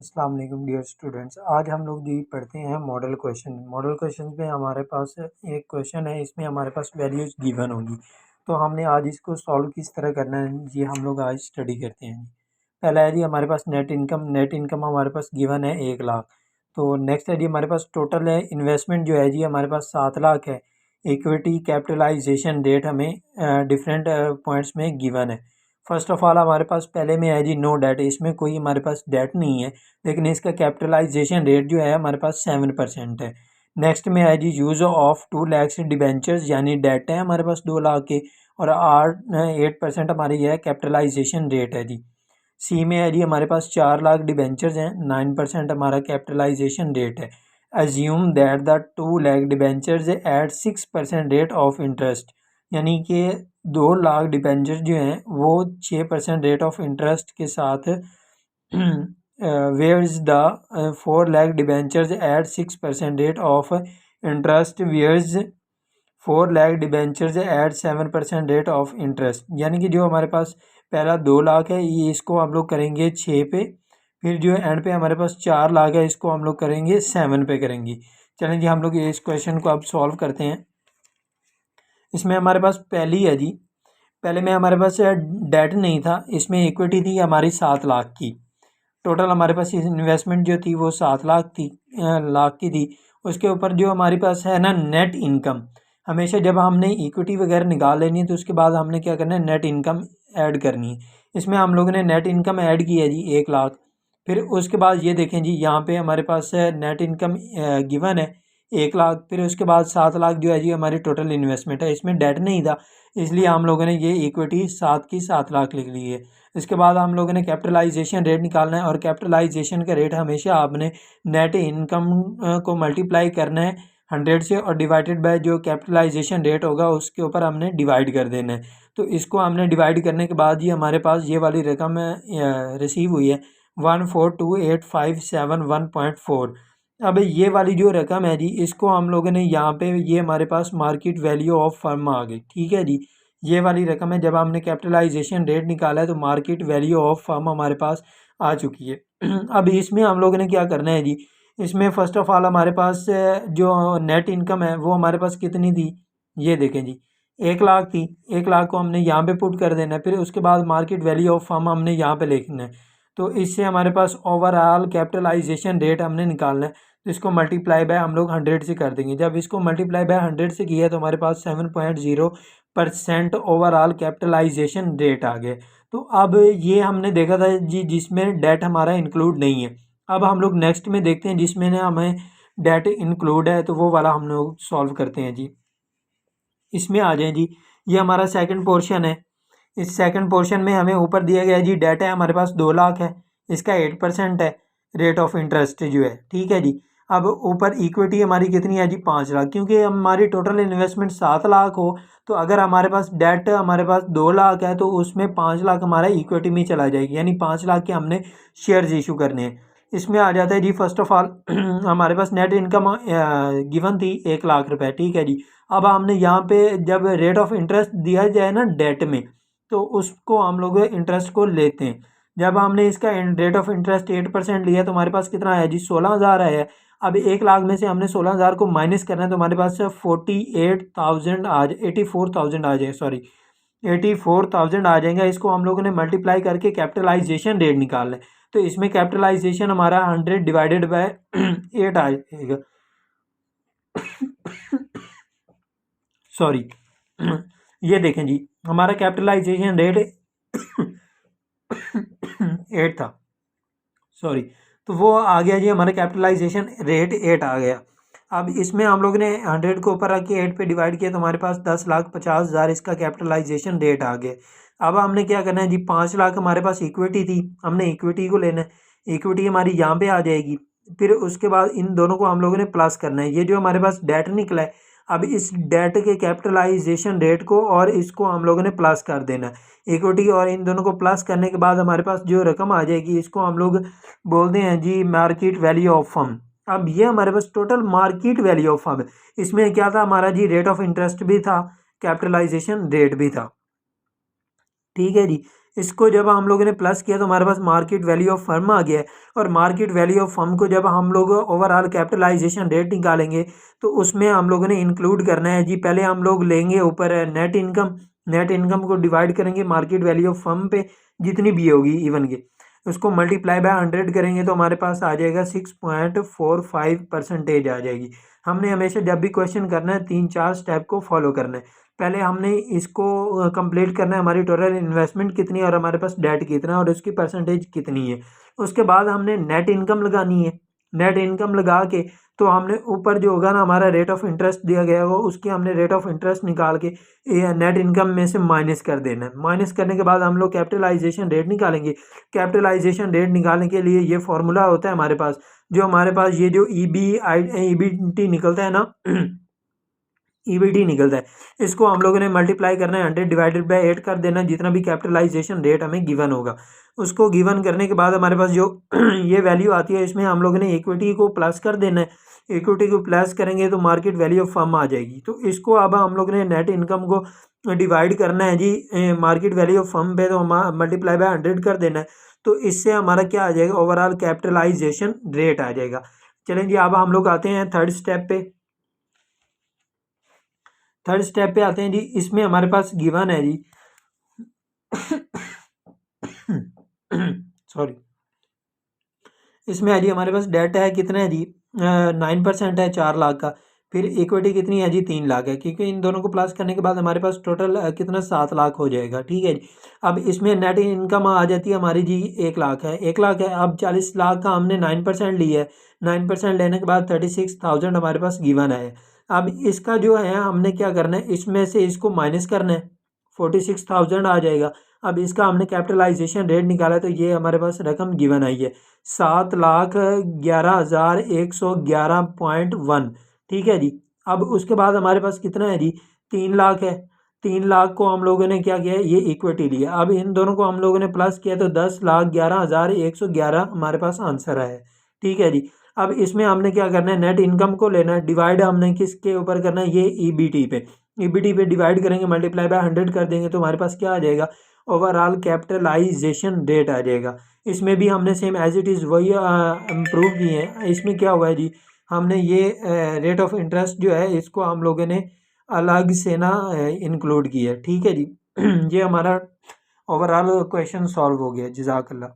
अस्सलाम वालेकुम dear students. आज हम लोग जी पढ़ते हैं मॉडल क्वेश्चन। मॉडल क्वेश्चन में हमारे पास एक क्वेश्चन है, इसमें हमारे पास वैल्यूज गिवन होंगी। तो हमने आज इसको सॉल्व किस तरह करना है जी हम लोग आज स्टडी करते हैं। पहला है जी हमारे पास नेट इनकम हमारे पास गिवन है 1 लाख। तो नेक्स्ट है जी हमारे पास टोटल है इन्वेस्टमेंट जो है जी हमारे पास 7 लाख है। इक्विटी कैपिटलाइजेशन रेट हमें डिफरेंट पॉइंट्स में गिवन है। फर्स्ट ऑफ ऑल हमारे पास पहले में है जी नो डेट, इसमें कोई हमारे पास डेट नहीं है, लेकिन इसका कैपिटलाइजेशन रेट जो है हमारे पास 7% है। नेक्स्ट में है जी यूज़ ऑफ 2 लाख डिबेंचर्स, यानी डेट है हमारे पास 2 लाख के, और 8% हमारी यह कैपिटलाइजेशन रेट है जी। सी में है जी हमारे पास 4 लाख डिबेंचर्स हैं, 9% हमारा कैपिटलाइजेशन रेट है। Assume that the 2 lakh debentures at 6% rate of interest, यानी कि 2 लाख डिबेंचर जो हैं वो 6% रेट ऑफ इंटरेस्ट के साथ where is the 4 lakh debentures at 6% rate of interest, where's 4 lakh debentures at 7% rate of interest. यानी कि जो हमारे पास पहला 2 लाख है ये इसको हम लोग करेंगे 6 पे, फिर जो एंड पे हमारे पास 4 लाख है इसको हम लोग करेंगे 7 पे करेंगे। चलें जी हम लोग इस क्वेश्चन को अब सॉल्व करते हैं। इसमें हमारे पास पहली है जी, पहले में हमारे पास डेट नहीं था, इसमें इक्विटी थी हमारी 7 लाख की। टोटल हमारे पास इन्वेस्टमेंट जो थी वो 7 लाख की थी। उसके ऊपर जो हमारे पास है ना नेट इनकम, हमेशा जब हमने इक्विटी वगैरह निकाल लेनी है तो उसके बाद हमने क्या करना है, नेट इनकम ऐड करनी है। इसमें हम लोगों ने नेट इनकम ऐड की है जी 1 लाख। फिर उसके बाद ये देखें जी यहाँ पे हमारे पास नेट इनकम गिवन है 1 लाख, फिर उसके बाद 7 लाख जो है जी हमारी टोटल इन्वेस्टमेंट है। इसमें डेट नहीं था, इसलिए हम लोगों ने ये इक्विटी 7 लिख ली है। इसके बाद हम लोगों ने कैपिटलाइजेशन रेट निकालना है, और कैपिटलाइजेशन का रेट हमेशा आपने नेट इनकम को मल्टीप्लाई करना है 100 से, और डिवाइडेड बाय जो कैपिटलाइजेशन रेट होगा उसके ऊपर हमने डिवाइड कर देना है। तो इसको हमने डिवाइड करने के बाद ही हमारे पास ये वाली रकम रिसीव हुई है 1428571.4। अब ये वाली जो रकम है जी इसको हम लोगों ने यहाँ पे, ये हमारे पास मार्केट वैल्यू ऑफ फर्म आ गई, ठीक है जी। ये वाली रकम है, जब हमने कैपिटलाइजेशन रेट निकाला है तो मार्केट वैल्यू ऑफ फर्म हमारे पास आ चुकी है। अब इसमें हम लोगों ने क्या करना है जी, इसमें फ़र्स्ट ऑफ ऑल हमारे पास जो नेट इनकम है वो हमारे पास कितनी थी, ये देखें जी 1 लाख थी। 1 लाख को हमने यहाँ पे पुट कर देना है, फिर उसके बाद मार्केट वैल्यू ऑफ फर्म हमने यहाँ पे लिखना है। तो इससे हमारे पास ओवरऑल कैपिटलाइजेशन रेट हमने निकालना है, तो इसको मल्टीप्लाई बाय हम लोग 100 से कर देंगे। जब इसको मल्टीप्लाई बाय 100 से किया तो हमारे पास 7.0% ओवरऑल कैपिटलाइजेशन रेट आ गया। तो अब ये हमने देखा था जी जिसमें डेट हमारा इंक्लूड नहीं है। अब हम लोग नेक्स्ट में देखते हैं जिसमें ना हमें डेट इंक्लूड है, तो वो वाला हम लोग सॉल्व करते हैं जी। इसमें आ जाए जी, ये हमारा सेकंड पोर्शन है। इस सेकंड पोर्शन में हमें ऊपर दिया गया है जी, डेट है हमारे पास 2 लाख है, इसका 8% है रेट ऑफ इंटरेस्ट जो है, ठीक है जी। अब ऊपर इक्विटी हमारी कितनी है जी 5 लाख, क्योंकि हमारी टोटल इन्वेस्टमेंट 7 लाख हो, तो अगर हमारे पास डेट हमारे पास 2 लाख है तो उसमें 5 लाख हमारा इक्विटी में चला जाएगी, यानी 5 लाख के हमने शेयर्स इशू करने हैं। इसमें आ जाता है जी फर्स्ट ऑफ ऑल हमारे पास नेट इनकम गिवन थी 1 लाख रुपए, ठीक है जी। अब हमने यहाँ पे जब रेट ऑफ इंटरेस्ट दिया जाए ना डेट में, तो उसको हम लोग इंटरेस्ट को लेते हैं। जब हमने इसका रेट ऑफ इंटरेस्ट 8% लिया तो हमारे पास कितना आया जी 16,000 आया है। अब 1 लाख में से हमने 16,000 को माइनस करना है, तो हमारे पास 48,000 आ जाए 84,000 आ जाए, सॉरी 84,000 आ जाएगा। इसको हम लोगों ने मल्टीप्लाई करके कैपिटलाइजेशन रेट निकालना है, तो इसमें कैपिटलाइजेशन हमारा 100 डिवाइडेड बाय 8 आ जाएगा सॉरी ये देखें जी हमारा कैपिटलाइजेशन रेट 8 था, सॉरी, तो वो आ गया जी हमारा कैपिटलाइजेशन रेट 8 आ गया। अब इसमें हम लोग ने 100 को ऊपर रख के 8 पे डिवाइड किया तो हमारे पास 10,50,000 इसका कैपिटलाइजेशन रेट आ गया। अब हमने क्या करना है जी, 5 लाख हमारे पास इक्विटी थी, हमने इक्विटी को लेना है। इक्विटी हमारी यहाँ पे आ जाएगी, फिर उसके बाद इन दोनों को हम लोगों ने प्लस करना है। ये जो हमारे पास डेट निकला है, अब इस डेट के कैपिटलाइजेशन रेट को और इसको हम लोगों ने प्लस कर देना है। इक्विटी और इन दोनों को प्लस करने के बाद हमारे पास जो रकम आ जाएगी इसको हम लोग बोलते हैं जी मार्केट वैल्यू ऑफ फर्म। अब ये हमारे पास total market value of firm है। इसमें क्या था हमारा जी, रेट ऑफ इंटरेस्ट भी था, कैपिटलाइजेशन रेट भी था, ठीक है जी। इसको जब हम लोगों ने प्लस किया तो हमारे पास मार्केट वैल्यू ऑफ फर्म आ गया है। और मार्केट वैल्यू ऑफ फर्म को जब हम लोग ओवरऑल कैपिटलाइजेशन रेट निकालेंगे तो उसमें हम लोगों ने इंक्लूड करना है जी। पहले हम लोग लेंगे ऊपर नेट इनकम, नेट इनकम को डिवाइड करेंगे मार्केट वैल्यू ऑफ फर्म पे जितनी भी होगी इवन के, उसको मल्टीप्लाई बाय 100 करेंगे तो हमारे पास आ जाएगा 6.45% आ जाएगी। हमने हमेशा जब भी क्वेश्चन करना है 3-4 स्टेप को फॉलो करना है। पहले हमने इसको कंप्लीट करना है, हमारी टोटल इन्वेस्टमेंट कितनी है और हमारे पास डेट कितना है और उसकी परसेंटेज कितनी है। उसके बाद हमने नेट इनकम लगानी है। नेट इनकम लगा के तो हमने ऊपर जो होगा ना हमारा रेट ऑफ इंटरेस्ट दिया गया होगा उसकी हमने रेट ऑफ इंटरेस्ट निकाल के नेट इनकम में से माइनस कर देना है। माइनस करने के बाद हम लोग कैपिटलाइजेशन रेट निकालेंगे। कैपिटलाइजेशन रेट निकालने के लिए ये फॉर्मूला होता है हमारे पास, जो हमारे पास ये जो ईबीटी निकलता है ना ईबीटी निकलता है, इसको हम लोगों ने मल्टीप्लाई करना है 100 डिवाइडेड बाय 8 कर देना, जितना भी कैपिटलाइजेशन रेट हमें गिवन होगा उसको गिवन करने के बाद हमारे पास जो ये वैल्यू आती है इसमें हम लोगों ने इक्विटी को प्लस कर देना है। इक्विटी को प्लस करेंगे तो मार्केट वैल्यू ऑफ फर्म आ जाएगी। तो इसको अब हम लोग ने नेट इनकम को डिवाइड करना है जी मार्केट वैल्यू ऑफ फर्म पे, तो हम मल्टीप्लाई बाय 100 कर देना है। तो इससे हमारा क्या आ जाएगा, ओवरऑल कैपिटलाइजेशन रेट आ जाएगा। चलें जी, अब हम लोग आते हैं थर्ड स्टेप पे। थर्ड स्टेप पे आते हैं जी। इसमें हमारे पास गिवन है जी सॉरी, इसमें है जी हमारे पास डेट है कितना है जी 9% है 4 लाख का। फिर इक्विटी कितनी है जी 3 लाख है, क्योंकि इन दोनों को प्लस करने के बाद हमारे पास टोटल कितना 7 लाख हो जाएगा। ठीक है जी। अब इसमें नेट इनकम आ जाती है हमारी जी 1 लाख है, 1 लाख है। अब 40 लाख का हमने 9% लिया है, 9% लेने के बाद 36,000 हमारे पास गिवन है। अब इसका जो है हमने क्या करना है, इसमें से इसको माइनस करना है, 46,000 आ जाएगा। अब इसका हमने कैपिटलाइजेशन रेट निकाला तो ये हमारे पास रकम गिवन आई है 7,11,111.1। ठीक है जी। अब उसके बाद हमारे पास कितना है जी 3 लाख है। 3 लाख को हम लोगों ने क्या किया है, ये इक्विटी लिया। अब इन दोनों को हम लोगों ने प्लस किया तो 10,11,111 हमारे पास आंसर आया है। ठीक है जी। अब इसमें हमने क्या करना है, नेट इनकम को लेना है, डिवाइड हमने किसके ऊपर करना है, ये ईबीटी पे। ईबीटी पे डिवाइड करेंगे, मल्टीप्लाई बाय 100 कर देंगे तो हमारे पास क्या आ जाएगा, ओवरऑल कैपिटलाइजेशन रेट आ जाएगा। इसमें भी हमने सेम एज इट इज़ वही इम्प्रूव किए हैं। इसमें क्या हुआ है जी, हमने ये रेट ऑफ इंटरेस्ट जो है इसको हम लोगों ने अलग से ना इंक्लूड किया है। ठीक है जी। ये हमारा ओवरऑल क्वेश्चन सॉल्व हो गया। जज़ाकल्लाह।